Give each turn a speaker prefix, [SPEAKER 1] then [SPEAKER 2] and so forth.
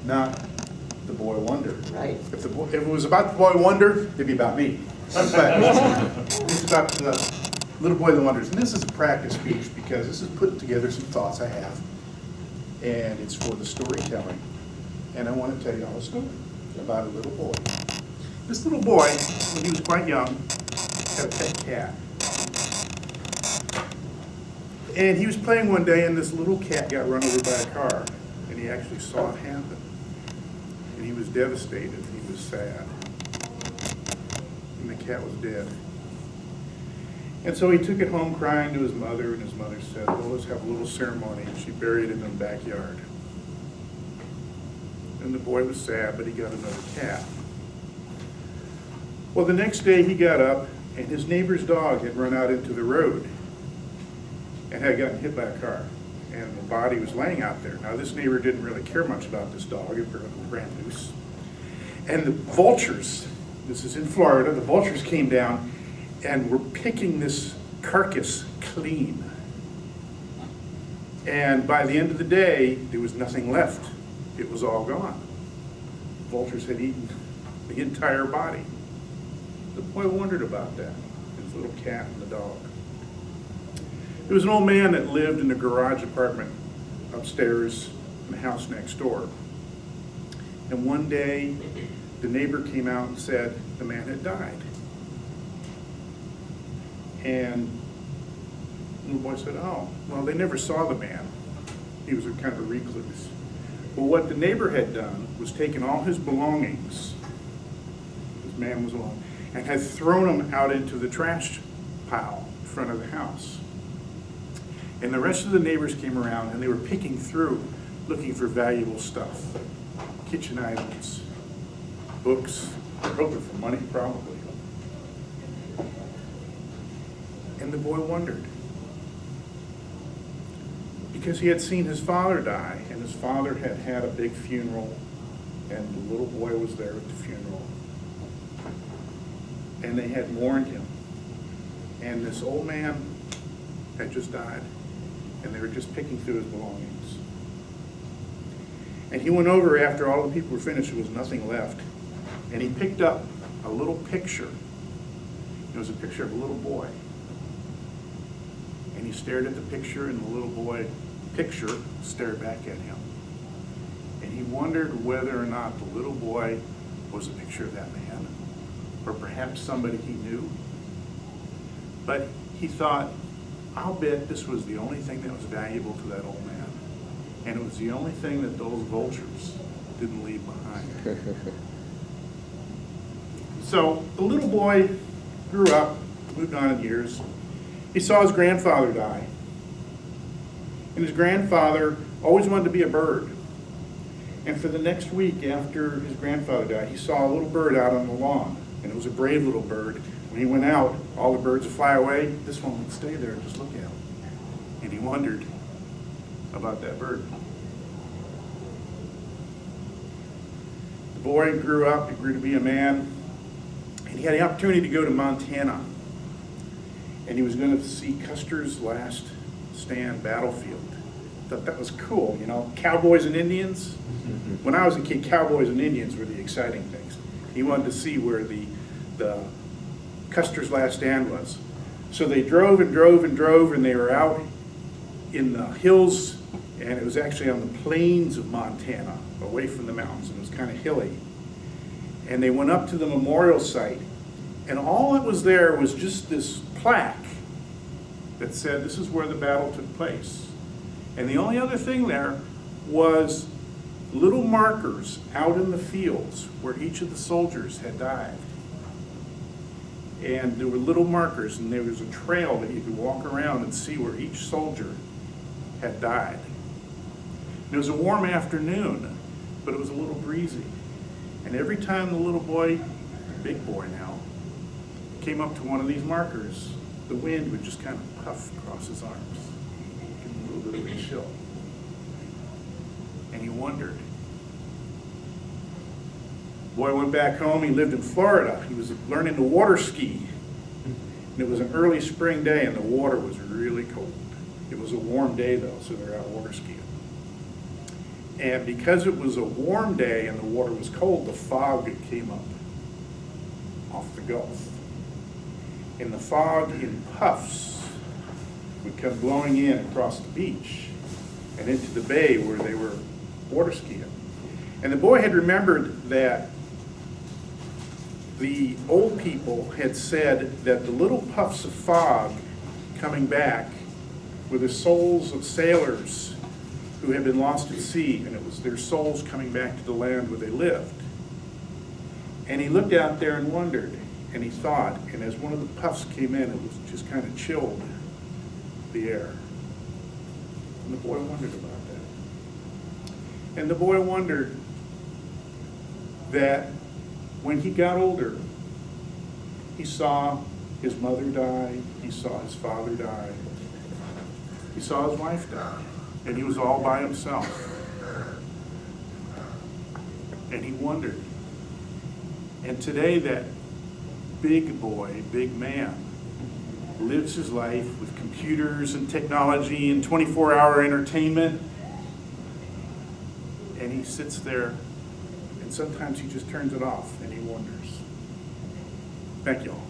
[SPEAKER 1] not the boy wonder.
[SPEAKER 2] Right.
[SPEAKER 1] If it was about the boy wonder, it'd be about me. But it's about the little boy that wonders. And this is a practice speech because this is putting together some thoughts I have. And it's for the storytelling. And I want to tell you all a story about a little boy. This little boy, when he was quite young, had a pet cat. And he was playing one day and this little cat got run over by a car. And he actually saw it happen. And he was devastated. He was sad. And the cat was dead. And so he took it home crying to his mother, and his mother said, well, let's have a little ceremony. And she buried it in the backyard. And the boy was sad, but he got another cat. Well, the next day he got up, and his neighbor's dog had run out into the road and had gotten hit by a car. And the body was laying out there. Now, this neighbor didn't really care much about this dog. It ran loose. And the vultures, this is in Florida, the vultures came down and were picking this carcass clean. And by the end of the day, there was nothing left. It was all gone. Vultures had eaten the entire body. The boy wondered about that, his little cat and the dog. There was an old man that lived in a garage apartment upstairs in the house next door. And one day, the neighbor came out and said the man had died. And the little boy said, oh, well, they never saw the man. He was a kind of a recluse. Well, what the neighbor had done was taken all his belongings, this man was alone, and had thrown them out into the trash pile in front of the house. And the rest of the neighbors came around and they were picking through, looking for valuable stuff, kitchen items, books, they're hoping for money probably. And the boy wondered, because he had seen his father die, and his father had had a big funeral, and the little boy was there at the funeral. And they had mourned him. And this old man had just died, and they were just picking through his belongings. And he went over after all the people were finished, there was nothing left, and he picked up a little picture. It was a picture of a little boy. And he stared at the picture, and the little boy picture stared back at him. And he wondered whether or not the little boy was a picture of that man, or perhaps somebody he knew. But he thought, I'll bet this was the only thing that was valuable to that old man. And it was the only thing that those vultures didn't leave behind. So the little boy grew up, moved on in years. He saw his grandfather die. And his grandfather always wanted to be a bird. And for the next week after his grandfather died, he saw a little bird out on the lawn. And it was a brave little bird. When he went out, all the birds would fly away. This one would stay there and just look at him. And he wondered about that bird. The boy grew up, he grew to be a man, and he had the opportunity to go to Montana. And he was going to see Custer's last stand battlefield. Thought that was cool, you know, cowboys and Indians. When I was a kid, cowboys and Indians were the exciting things. He wanted to see where the Custer's last stand was. So they drove and drove and drove, and they were out in the hills, and it was actually on the plains of Montana, away from the mountains, and it was kind of hilly. And they went up to the memorial site, and all that was there was just this plaque that said this is where the battle took place. And the only other thing there was little markers out in the fields where each of the soldiers had died. And there were little markers, and there was a trail that you could walk around and see where each soldier had died. And it was a warm afternoon, but it was a little breezy. And every time the little boy, big boy now, came up to one of these markers, the wind would just kind of puff across his arms, give him a little bit of a chill. And he wondered. Boy went back home, he lived in Florida. He was learning to water ski. And it was an early spring day, and the water was really cold. It was a warm day though, so they're out water skiing. And because it was a warm day and the water was cold, the fog came up off the Gulf. And the fog in puffs would come blowing in across the beach and into the bay where they were water skiing. And the boy had remembered that the old people had said that the little puffs of fog coming back were the souls of sailors who had been lost at sea, and it was their souls coming back to the land where they lived. And he looked out there and wondered, and he thought, and as one of the puffs came in, it was just kind of chilled the air. And the boy wondered about that. And the boy wondered that when he got older, he saw his mother die, he saw his father die, he saw his wife die, and he was all by himself. And he wondered. And today that big boy, big man, lives his life with computers and technology and 24-hour entertainment. And he sits there, and sometimes he just turns it off and he wonders. Thank you all.